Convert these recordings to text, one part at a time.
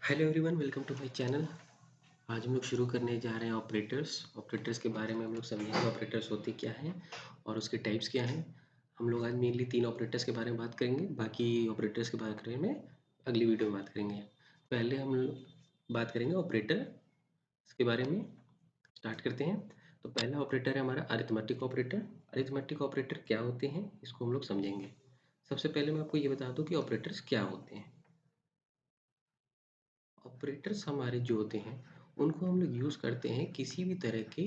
Hello everyone, welcome to my channel. आज हम लोग शुरू करने जा रहे हैं ऑपरेटर्स के बारे में हम लोग समझेंगे ऑपरेटर्स होते क्या हैं और उसके टाइप्स क्या हैं। हम लोग आज मेनली 3 ऑपरेटर्स के बारे में बात करेंगे, बाकी ऑपरेटर्स के बारे में अगली वीडियो में बात करेंगे। पहले हम लोग बात करेंगे ऑपरेटर के बारे में। स्टार्ट करते हैं। तो पहला ऑपरेटर है हमारा अरिथमेटिक ऑपरेटर। अरिथमेटिक ऑपरेटर क्या होते हैं इसको हम लोग समझेंगे। सबसे पहले मैं आपको ये बता दूँ कि ऑपरेटर्स क्या होते हैं। ऑपरेटर्स हमारे जो होते हैं उनको हम लोग यूज़ करते हैं किसी भी तरह के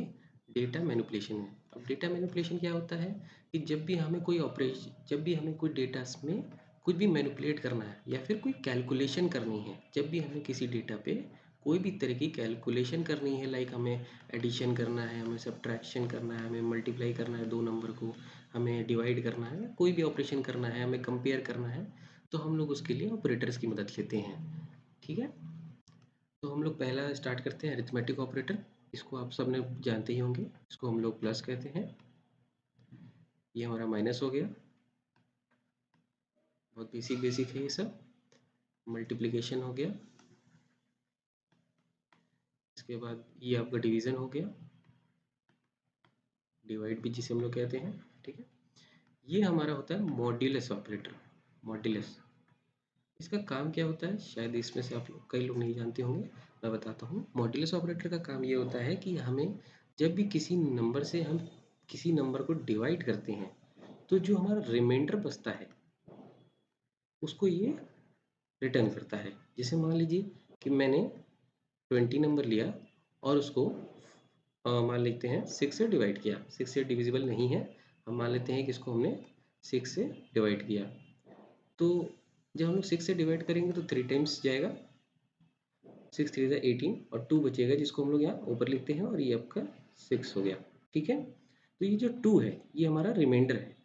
डेटा मैनिपुलेशन में। अब डेटा मैनिपुलेशन क्या होता है कि जब भी हमें कोई डेटा में कुछ भी मैनिपुलेट करना है या फिर कोई कैलकुलेशन करनी है, जब भी हमें किसी डेटा पे कोई भी तरह की कैलकुलेशन करनी है, लाइक हमें एडिशन करना है, हमें सब्ट्रैक्शन करना है, हमें मल्टीप्लाई करना है दो नंबर को, हमें डिवाइड करना है, कोई भी ऑपरेशन करना है, हमें कंपेयर करना है, तो हम लोग उसके लिए ऑपरेटर्स की मदद लेते हैं। ठीक है। तो हम लोग पहला स्टार्ट करते हैं अरिथमेटिक ऑपरेटर। इसको आप सब ने जानते ही होंगे, इसको हम लोग प्लस कहते हैं। ये हमारा माइनस हो गया, बहुत बेसिक बेसिक है ये सब। मल्टीप्लिकेशन हो गया, इसके बाद ये आपका डिवीज़न हो गया, डिवाइड भी जिसे हम लोग कहते हैं। ठीक है। ये हमारा होता है मॉड्यूलस ऑपरेटर। मॉड्यूलस, इसका काम क्या होता है शायद इसमें से आप लोग कई लोग नहीं जानते होंगे, मैं बताता हूँ। मॉड्यूलस ऑपरेटर का काम ये होता है कि हमें जब भी किसी नंबर से हम किसी नंबर को डिवाइड करते हैं तो जो हमारा रिमाइंडर बचता है उसको ये रिटर्न करता है। जैसे मान लीजिए कि मैंने 20 नंबर लिया और उसको मान लेते हैं 6 से डिवाइड किया। 6 से डिविजिबल नहीं है, हम मान लेते हैं कि इसको हमने 6 से डिवाइड किया। तो जब हम लोग 6 से डिवाइड करेंगे तो 3 टाइम्स जाएगा, 6 3 ज़ा 18 और 2 बचेगा जिसको हम लोग यहाँ ऊपर लिखते हैं, और ये आपका 6 हो गया। ठीक है। तो ये जो 2 है ये हमारा रिमाइंडर है।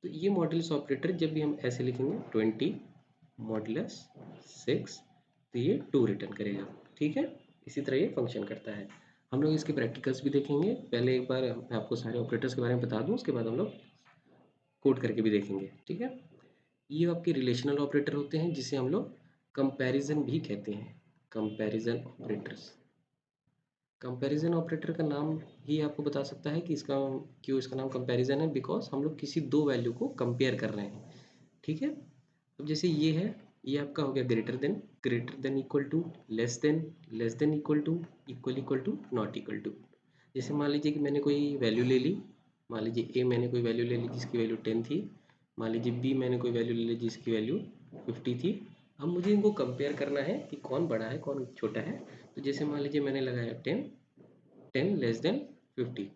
तो ये मॉड्यूलस ऑपरेटर जब भी हम ऐसे लिखेंगे 20 मॉड्यूलस 6, तो ये 2 रिटर्न करेगा। ठीक है। इसी तरह ये फंक्शन करता है। हम लोग इसके प्रैक्टिकल्स भी देखेंगे। पहले एक बार मैं आपको सारे ऑपरेटर्स के बारे में बता दूं, उसके बाद हम लोग कोड करके भी देखेंगे। ठीक है। ये आपके रिलेशनल ऑपरेटर होते हैं जिसे हम लोग कंपैरिजन भी कहते हैं। Comparison operators. कंपैरिजन ऑपरेटर का नाम ही आपको बता सकता है कि इसका क्यों इसका नाम कंपैरिजन है, बिकॉज हम लोग किसी दो वैल्यू को कंपेयर कर रहे हैं। ठीक है। अब जैसे ये है, ये आपका हो गया greater than equal to, less than equal to not equal to. जैसे मान लीजिए कि मैंने कोई वैल्यू ले ली, मान लीजिए ए मैंने कोई वैल्यू ले ली जिसकी वैल्यू 10 थी, मान लीजिए बी मैंने कोई वैल्यू ले ली जिसकी वैल्यू 50 थी। अब मुझे इनको कंपेयर करना है कि कौन बड़ा है कौन छोटा है। तो जैसे मान लीजिए मैंने लगाया 10 लेस देन 50,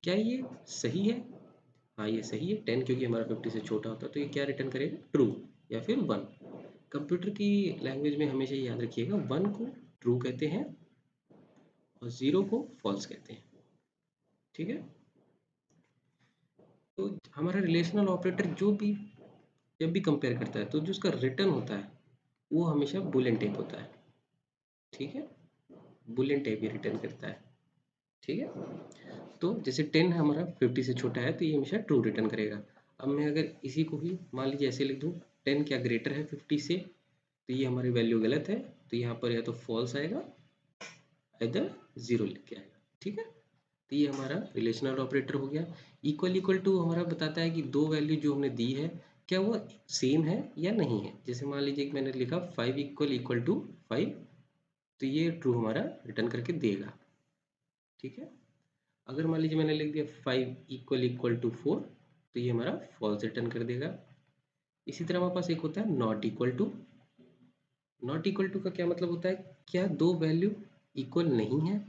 क्या ये सही है? हाँ ये सही है, 10 क्योंकि हमारा 50 से छोटा होता है, तो ये क्या रिटर्न करेगा? ट्रू या फिर 1। कंप्यूटर की लैंग्वेज में हमेशा याद रखिएगा, 1 को ट्रू कहते हैं और 0 को फॉल्स कहते हैं। ठीक है। तो हमारा रिलेशनल ऑपरेटर जो भी जब भी कंपेयर करता है तो जो उसका रिटर्न होता है वो हमेशा बुलियन टाइप होता है। ठीक है। बुलियन टाइप ही रिटर्न करता है। ठीक है। तो जैसे 10 हमारा 50 से छोटा है तो ये हमेशा ट्रू रिटर्न करेगा। अब मैं अगर इसी को ही मान लीजिए ऐसे लिख दूँ, 10 क्या ग्रेटर है 50 से, तो ये हमारी वैल्यू गलत है, तो यहाँ पर या तो फॉल्स आएगा इधर 0 लिख के आएगा। ठीक है। तो ये हमारा रिलेशनल ऑपरेटर हो गया। इक्वल टू हमारा बताता है कि दो वैल्यू जो हमने दी है क्या वो सेम है या नहीं है। जैसे मान लीजिए कि मैंने लिखा 5 इक्वल टू 5, तो ये ट्रू हमारा रिटर्न करके देगा। ठीक है। अगर मान लीजिए मैंने लिख दिया 5 इक्वल टू 4, तो ये हमारा फॉल्स रिटर्न कर देगा। इसी तरह हमारे पास एक होता है not equal to. Not equal to का क्या मतलब होता है, क्या दो वैल्यू इक्वल नहीं है।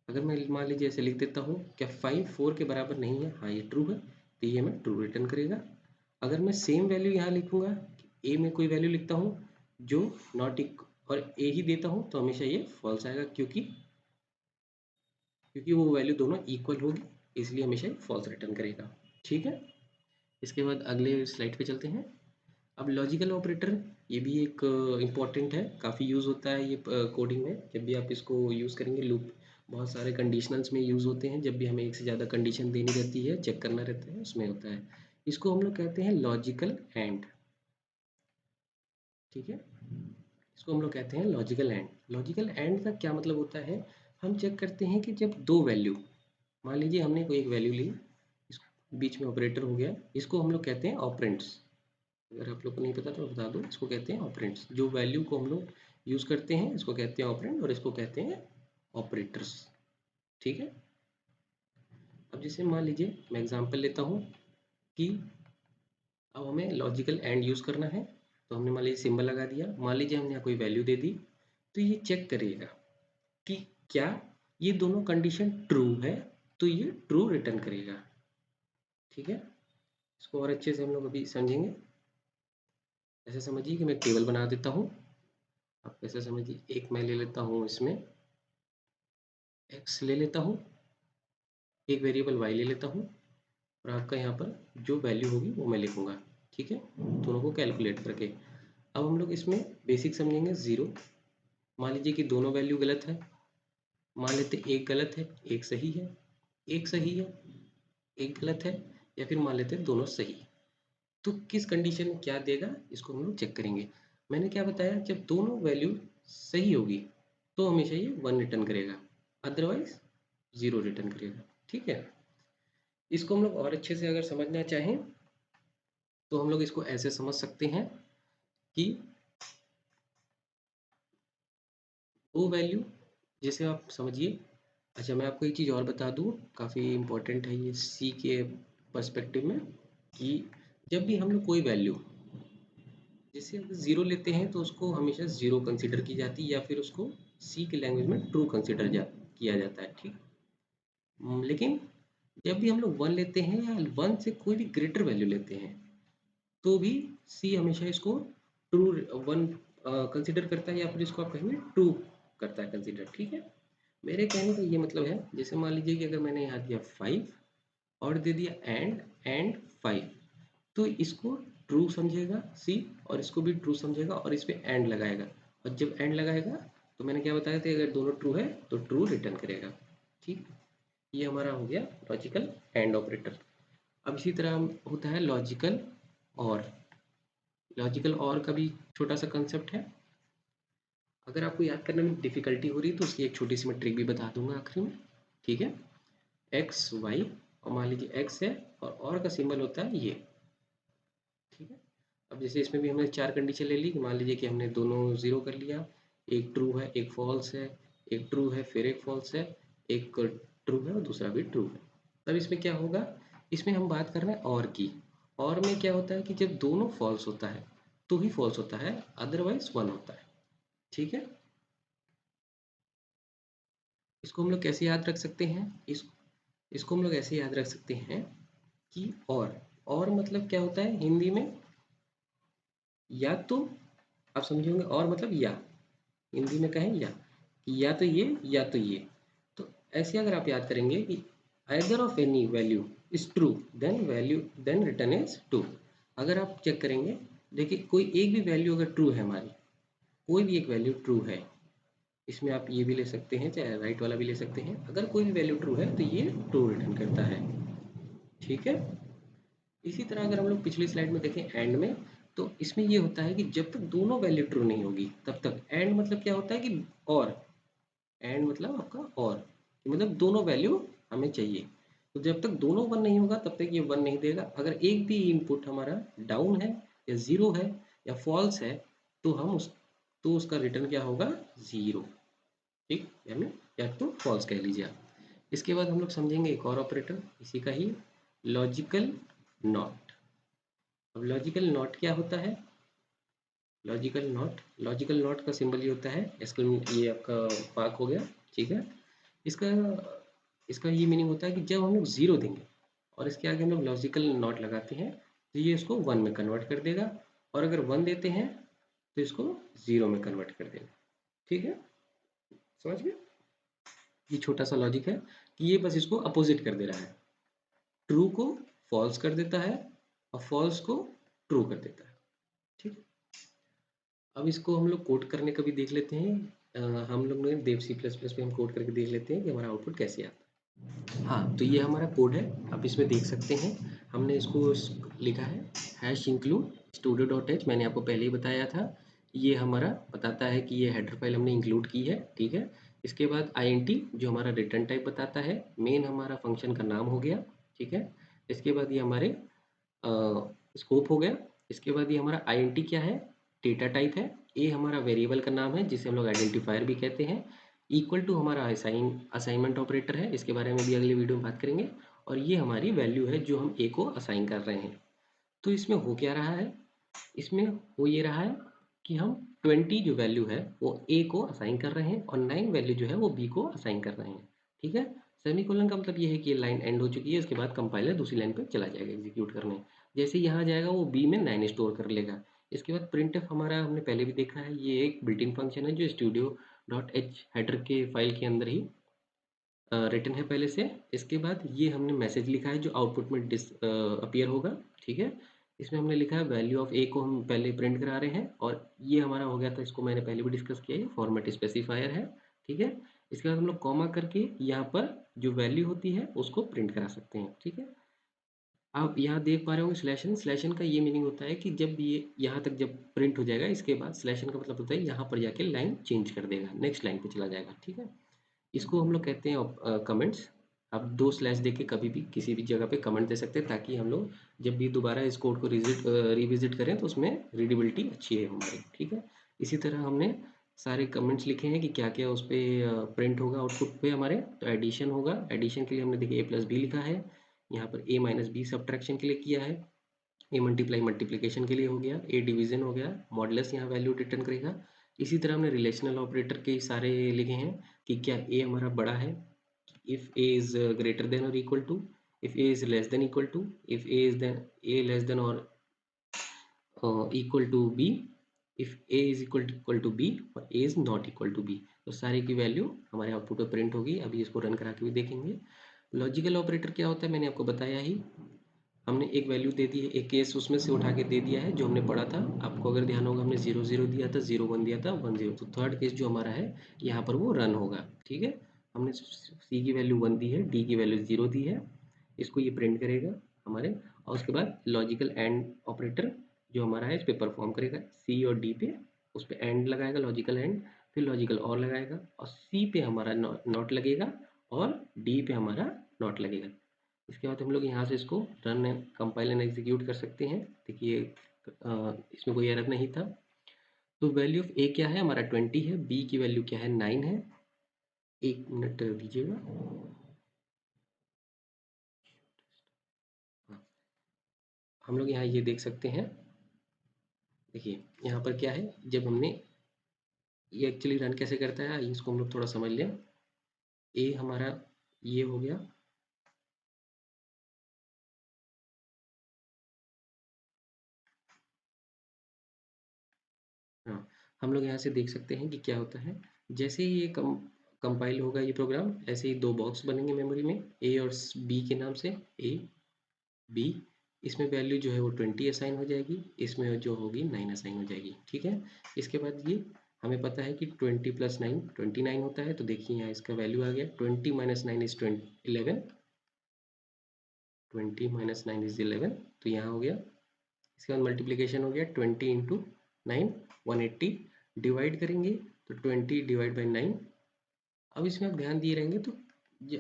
अगर मैं मान लीजिए ऐसे लिख देता हूँ, क्या 5 4 के बराबर नहीं है, हाँ ये ट्रू है, तो ये हमें ट्रू रिटर्न करेगा। अगर मैं सेम वैल्यू यहाँ लिखूंगा, ए में कोई वैल्यू लिखता हूँ जो नॉट इक और ए ही देता हूँ, तो हमेशा ये फॉल्स आएगा, क्योंकि वो वैल्यू दोनों इक्वल होगी, इसलिए हमेशा ये फॉल्स रिटर्न करेगा। ठीक है। इसके बाद अगले स्लाइड पे चलते हैं। अब लॉजिकल ऑपरेटर, ये भी एक इम्पॉर्टेंट है, काफ़ी यूज़ होता है ये कोडिंग में। जब भी आप इसको यूज़ करेंगे, लूप बहुत सारे कंडीशनल्स में यूज़ होते हैं, जब भी हमें एक से ज़्यादा कंडीशन देनी रहती है, चेक करना रहता है, उसमें होता है। इसको हम लोग कहते हैं लॉजिकल एंड। ठीक है। इसको हम लोग कहते हैं लॉजिकल एंड। लॉजिकल एंड का क्या मतलब होता है, हम चेक करते हैं कि जब दो वैल्यू, मान लीजिए हमने कोई एक वैल्यू ली, इस बीच में ऑपरेटर हो गया, इसको हम लोग कहते हैं ऑपरेंड्स। अगर आप लोग को नहीं पता तो बता दो, इसको कहते हैं ऑपरेंड्स। जो वैल्यू को हम लोग यूज़ करते हैं इसको कहते हैं ऑपरेंड और इसको कहते हैं ऑपरेटर्स। ठीक है। अब जैसे मान लीजिए मैं एग्जांपल लेता हूँ कि अब हमें लॉजिकल एंड यूज़ करना है, तो हमने मान लीजिए सिंबल लगा दिया, मान लीजिए हमने यहाँ कोई वैल्यू दे दी, तो ये चेक करेगा कि क्या ये दोनों कंडीशन ट्रू है, तो ये ट्रू रिटर्न करेगा। ठीक है। इसको और अच्छे से हम लोग अभी समझेंगे। ऐसे समझिए कि मैं एक टेबल बना देता हूँ, आप ऐसे समझिए, एक मैं ले लेता हूँ, इसमें एक्स ले लेता हूँ, एक वेरिएबल वाई ले लेता हूँ, और आपका यहाँ पर जो वैल्यू होगी वो मैं लिखूँगा। ठीक है, दोनों को कैलकुलेट करके। अब हम लोग इसमें बेसिक समझेंगे। ज़ीरो, मान लीजिए कि दोनों वैल्यू गलत है, मान लेते एक गलत है एक सही है, एक सही है एक गलत है, या फिर मान लेते दोनों सही। तो किस कंडीशन में क्या देगा इसको हम लोग चेक करेंगे। मैंने क्या बताया, जब दोनों वैल्यू सही होगी तो हमेशा ये 1 रिटर्न करेगा, अदरवाइज 0 रिटर्न करेगा। ठीक है। इसको हम लोग और अच्छे से अगर समझना चाहें तो हम लोग इसको ऐसे समझ सकते हैं कि वो वैल्यू, जैसे आप समझिए, अच्छा मैं आपको एक चीज़ और बता दूँ, काफ़ी इम्पोर्टेंट है ये सी के पर्सपेक्टिव में, कि जब भी हम लोग कोई वैल्यू, जैसे अगर ज़ीरो लेते हैं तो उसको हमेशा ज़ीरो कंसिडर की जाती है, या फिर उसको सी के लैंग्वेज में ट्रू कंसिडर किया जाता है। ठीक। लेकिन जब भी हम लोग वन लेते हैं या वन से कोई भी ग्रेटर वैल्यू लेते हैं, तो भी सी हमेशा इसको ट्रू वन कंसिडर करता है, या फिर इसको आप कहेंगे ट्रू करता है कंसिडर। ठीक है। मेरे कहने का ये मतलब है, जैसे मान लीजिए कि अगर मैंने यहाँ दिया 5 और दे दिया एंड 5, तो इसको ट्रू समझेगा सी, और इसको भी ट्रू समझेगा और इस पे एंड लगाएगा, और जब एंड लगाएगा तो मैंने क्या बताया था, अगर दोनों ट्रू है तो ट्रू रिटर्न करेगा। ठीक। ये हमारा हो गया लॉजिकल एंड ऑपरेटर। अब इसी तरह होता है लॉजिकल और। लॉजिकल और का भी छोटा सा कंसेप्ट है, अगर आपको याद करने में डिफिकल्टी हो रही है तो उसकी एक छोटी सी मैं ट्रिक भी बता दूंगा आखिर में। ठीक है। एक्स वाई, और मान लीजिए एक्स है और का सिंबल होता है ये। ठीक है। अब जैसे इसमें भी हमने चार कंडीशन ले ली, कि मान लीजिए कि हमने दोनों ज़ीरो कर लिया, एक ट्रू है एक फॉल्स है, एक ट्रू है फिर एक फॉल्स है, एक ट्रू है और दूसरा भी ट्रू है। तब इसमें क्या होगा, इसमें हम बात कर रहे हैं और की। और में क्या होता है कि जब दोनों फॉल्स होता है तो ही फॉल्स होता है, अदरवाइज वन होता है। ठीक है। इसको हम लोग कैसे याद रख सकते हैं, इसको हम लोग ऐसे याद रख सकते हैं कि और मतलब क्या होता है हिंदी में, या तो आप समझे होंगे, और मतलब या, हिंदी में कहें या, कि या तो ये या तो ये। तो ऐसे अगर आप याद करेंगे कि either of any value is true, then value then return is true. अगर आप चेक करेंगे, देखिए कोई एक भी वैल्यू अगर ट्रू है हमारी, कोई भी एक वैल्यू ट्रू है, इसमें आप ये भी ले सकते हैं चाहे राइट वाला भी ले सकते हैं, अगर कोई भी वैल्यू ट्रू है तो ये ट्रू रिटर्न करता है। ठीक है। इसी तरह अगर हम लोग पिछली स्लाइड में देखें एंड में, तो इसमें ये होता है कि जब तक दोनों वैल्यू ट्रू नहीं होगी तब तक एंड मतलब क्या होता है कि और, एंड मतलब आपका और, कि मतलब दोनों वैल्यू हमें चाहिए। तो जब तक दोनों वन नहीं होगा तब तक ये वन नहीं देगा। अगर एक भी इनपुट हमारा डाउन है या ज़ीरो है या फॉल्स है, तो हम उस तो उसका रिटर्न क्या होगा, ज़ीरो। ठीक, यानी या तो फॉल्स कह लीजिए आप। इसके बाद हम लोग समझेंगे एक और ऑपरेटर इसी का ही, लॉजिकल नॉट। अब लॉजिकल नॉट क्या होता है, लॉजिकल नॉट का सिंबल ये होता है ये आपका पार्क हो गया। ठीक है। इसका इसका ये मीनिंग होता है कि जब हम लोग ज़ीरो देंगे और इसके आगे हम लोग लॉजिकल नॉट लगाते हैं, तो ये इसको वन में कन्वर्ट कर देगा, और अगर वन देते हैं तो इसको ज़ीरो में कन्वर्ट कर देगा। ठीक है, समझ गए। ये छोटा सा लॉजिक है कि ये बस इसको अपोजिट कर दे रहा है, ट्रू को फॉल्स कर देता है और फॉल्स को ट्रू कर देता है। ठीक है। अब इसको हम लोग कोड करने का भी देख लेते हैं। हम लोग ने देव सी प्लस प्लस पे हम कोड करके देख लेते हैं कि हमारा आउटपुट कैसे आता है। हाँ, तो ये हमारा कोड है, आप इसमें देख सकते हैं। हमने इसको लिखा है hash include studio dot H. मैंने आपको पहले ही बताया था ये हमारा बताता है कि ये हेडर फाइल हमने इंक्लूड की है, ठीक है। इसके बाद INT जो हमारा रिटर्न टाइप बताता है, मेन हमारा फंक्शन का नाम हो गया, ठीक है। इसके बाद ये हमारे स्कोप हो गया। इसके बाद ये हमारा INT क्या है, डेटा टाइप है। ए हमारा वेरिएबल का नाम है जिसे हम लोग आइडेंटिफायर भी कहते हैं। इक्वल टू हमारा असाइनमेंट ऑपरेटर है, इसके बारे में भी अगली वीडियो में बात करेंगे। और ये हमारी वैल्यू है जो हम ए को असाइन कर रहे हैं। तो इसमें हो क्या रहा है, इसमें हो ये रहा है कि हम 20 जो वैल्यू है वो ए को असाइन कर रहे हैं और 9 वैल्यू जो है वो बी को असाइन कर रहे हैं, ठीक है। सेमीकोलन का मतलब ये है कि ये लाइन एंड हो चुकी है, इसके बाद कंपाइलर दूसरी लाइन पर चला जाएगा एग्जीक्यूट करने। जैसे यहाँ जाएगा वो बी में 9 स्टोर कर लेगा। इसके बाद प्रिंटफ हमारा हमने पहले भी देखा है, ये एक बिल्ट इन फंक्शन है जो studio.h हेडर के फाइल के अंदर ही रिटन है पहले से। इसके बाद ये हमने मैसेज लिखा है जो आउटपुट में अपीयर होगा, ठीक है। इसमें हमने लिखा है वैल्यू ऑफ ए को हम पहले प्रिंट करा रहे हैं और ये हमारा हो गया था, इसको मैंने पहले भी डिस्कस किया है, फॉर्मेट स्पेसिफायर है, ठीक है। इसके बाद हम लोग कॉमा करके यहाँ पर जो वैल्यू होती है उसको प्रिंट करा सकते हैं, ठीक है। आप यहाँ देख पा रहे होंगे स्लैशन, स्लैशन का ये मीनिंग होता है कि जब ये यहाँ तक जब प्रिंट हो जाएगा, इसके बाद स्लैशन का मतलब होता है यहाँ पर जाके लाइन चेंज कर देगा, नेक्स्ट लाइन पे चला जाएगा, ठीक है। इसको हम लोग कहते हैं कमेंट्स। आप 2 स्लैश देके कभी भी किसी भी जगह पे कमेंट दे सकते हैं ताकि हम लोग जब भी दोबारा इस कोड को रिविजिट करें तो उसमें रीडेबिलिटी अच्छी है हमारी, ठीक है। इसी तरह हमने सारे कमेंट्स लिखे हैं कि क्या क्या उस पर प्रिंट होगा आउटपुट पे हमारे। तो एडिशन होगा, एडिशन के लिए हमने देखिए A+B लिखा है, यहाँ पर A-B सब्ट्रैक्शन के लिए किया है, ए मल्टीप्लाई मल्टीप्लिकेशन के लिए हो गया, ए डिवीजन हो गया, मॉडुलस यहाँ वैल्यू रिटर्न करेगा। इसी तरह हमने रिलेशनल ऑपरेटर के सारे लिखे हैं कि क्या ए हमारा बड़ा है, if a is greater than और equal to, if a is less than equal to, if a is then a less than और equal to b, if a is equal to b और a is not equal to b. तो सारे की value हमारे output पर print होगी। अभी इसको रन करा के भी देखेंगे। लॉजिकल ऑपरेटर क्या होता है मैंने आपको बताया ही, हमने एक वैल्यू दे दी है, एक केस उसमें से उठा के दे दिया है जो हमने पढ़ा था। आपको अगर ध्यान होगा हमने 0 0 दिया था, 0 1 दिया था, 1 0। तो थर्ड केस जो हमारा है यहाँ पर वो रन होगा, ठीक है। हमने सी की वैल्यू 1 दी है, डी की वैल्यू 0 दी है, इसको ये प्रिंट करेगा हमारे। और उसके बाद लॉजिकल एंड ऑपरेटर जो हमारा है इस पर परफॉर्म करेगा, सी और डी पे उस पर एंड लगाएगा, लॉजिकल एंड, फिर लॉजिकल और लगाएगा और सी पे हमारा नॉट लगेगा और डी पे हमारा नॉट लगेगा। इसके बाद हम लोग यहाँ से इसको रन कंपाइल एंड एग्जीक्यूट कर सकते हैं। देखिए इसमें कोई एरर नहीं था। तो वैल्यू ऑफ ए क्या है हमारा 20 है, बी की वैल्यू क्या है 9 है। एक मिनट दीजिएगा। हाँ, हम लोग यहाँ ये देख सकते हैं। देखिए यहाँ पर क्या है, जब हमने ये एक्चुअली रन कैसे करता है आइए इसको हम लोग थोड़ा समझ लें। ए हमारा ये हो गया, हाँ। हम लोग यहाँ से देख सकते हैं कि क्या होता है, जैसे ही ये कंपाइल होगा ये प्रोग्राम, ऐसे ही 2 बॉक्स बनेंगे मेमोरी में, ए और बी के नाम से, ए बी। इसमें वैल्यू जो है वो 20 असाइन हो जाएगी, इसमें जो होगी 9 असाइन हो जाएगी, ठीक है। इसके बाद ये हमें पता है कि 20 + 9 29 होता है। तो देखिए यहाँ इसका वैल्यू आ गया, 20 - 9 इज 11, 20 - 9 इज 11। तो यहाँ हो गया। इसके बाद मल्टीप्लिकेशन हो गया, 20 × 9 180, डिवाइड करेंगे तो 20 / 9। अब इसमें आप ध्यान दिए रहेंगे तो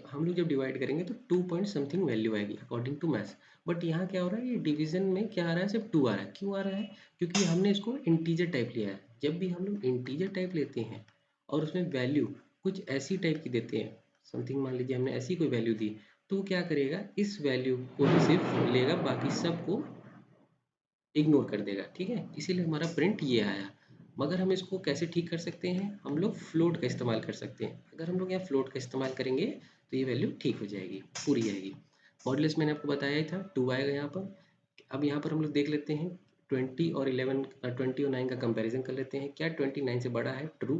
हम लोग जब डिवाइड करेंगे तो 2 पॉइंट समथिंग वैल्यू आएगी अकॉर्डिंग टू मैथ्स। बट यहाँ क्या हो रहा है, ये डिवीजन में क्या आ रहा है, सिर्फ 2 आ रहा है। क्यों आ रहा है, क्योंकि हमने इसको इंटीजर टाइप लिया है। जब भी हम लोग इंटीजर टाइप लेते हैं और उसमें वैल्यू कुछ ऐसी टाइप की देते हैं, समथिंग मान लीजिए हमने ऐसी कोई वैल्यू दी, तो क्या करेगा, इस वैल्यू को ही सिर्फ लेगा, बाकी सबको इग्नोर कर देगा, ठीक है। इसीलिए हमारा प्रिंट ये आया। मगर हम इसको कैसे ठीक कर सकते हैं, हम लोग फ्लोट का इस्तेमाल कर सकते हैं। अगर हम लोग यहाँ फ्लोट का इस्तेमाल करेंगे तो ये वैल्यू ठीक हो जाएगी, पूरी आएगी। मॉडुलस मैंने आपको बताया ही था, 2 आएगा यहाँ पर। अब यहाँ पर हम लोग देख लेते हैं 20 और 9 का कंपैरिजन कर लेते हैं। क्या 29 से बड़ा है, ट्रू।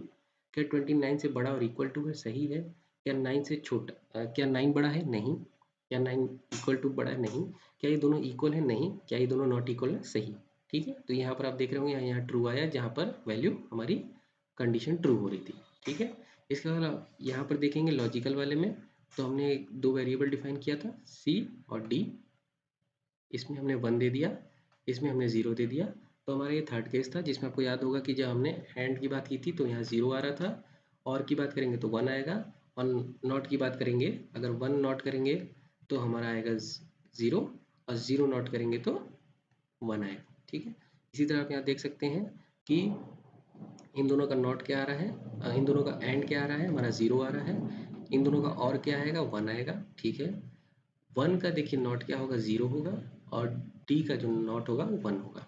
क्या 29 से बड़ा और इक्वल टू है, सही है। क्या 9 से छोटा, क्या 9 बड़ा है, नहीं। क्या 9 इक्वल टू बड़ा है, नहीं। क्या ये दोनों इक्वल है, नहीं। क्या ये दोनों नॉट इक्वल है, सही। ठीक है। तो यहाँ पर आप देख रहे होंगे यहाँ ट्रू आया जहाँ पर वैल्यू हमारी कंडीशन ट्रू हो रही थी, ठीक है। इसके बाद आप यहाँ पर देखेंगे लॉजिकल वाले में, तो हमने 2 वेरिएबल डिफाइन किया था, सी और डी। इसमें हमने 1 दे दिया, इसमें हमने 0 दे दिया। तो हमारा ये थर्ड केस था, जिसमें आपको याद होगा कि जब हमने एंड की बात की थी तो यहाँ 0 आ रहा था, और की बात करेंगे तो 1 आएगा, और नॉट की बात करेंगे, अगर 1 नॉट करेंगे तो हमारा आएगा 0, और 0 नॉट करेंगे तो 1 आएगा। ठीक है, इसी तरह आप यहाँ देख सकते हैं कि इन दोनों का नॉट क्या आ रहा है, इन दोनों का एंड क्या आ रहा है, हमारा 0 आ रहा है, इन दोनों का और क्या आएगा, 1 आएगा। ठीक है, 1 का देखिए नॉट क्या होगा, 0 होगा, और डी का जो नॉट होगा वो 1 होगा।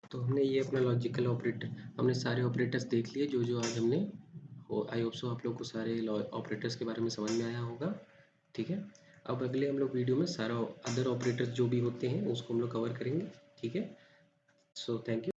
तो हमने ये अपना लॉजिकल ऑपरेटर, हमने सारे ऑपरेटर्स देख लिए जो जो आज हमने, आई होप सो आप लोग को सारे ऑपरेटर्स के बारे में समझ में आया होगा। ठीक है, अब अगले हम लोग वीडियो में सारा अदर ऑपरेटर्स जो भी होते हैं उसको हम लोग कवर करेंगे। ठीक है, सो थैंक यू।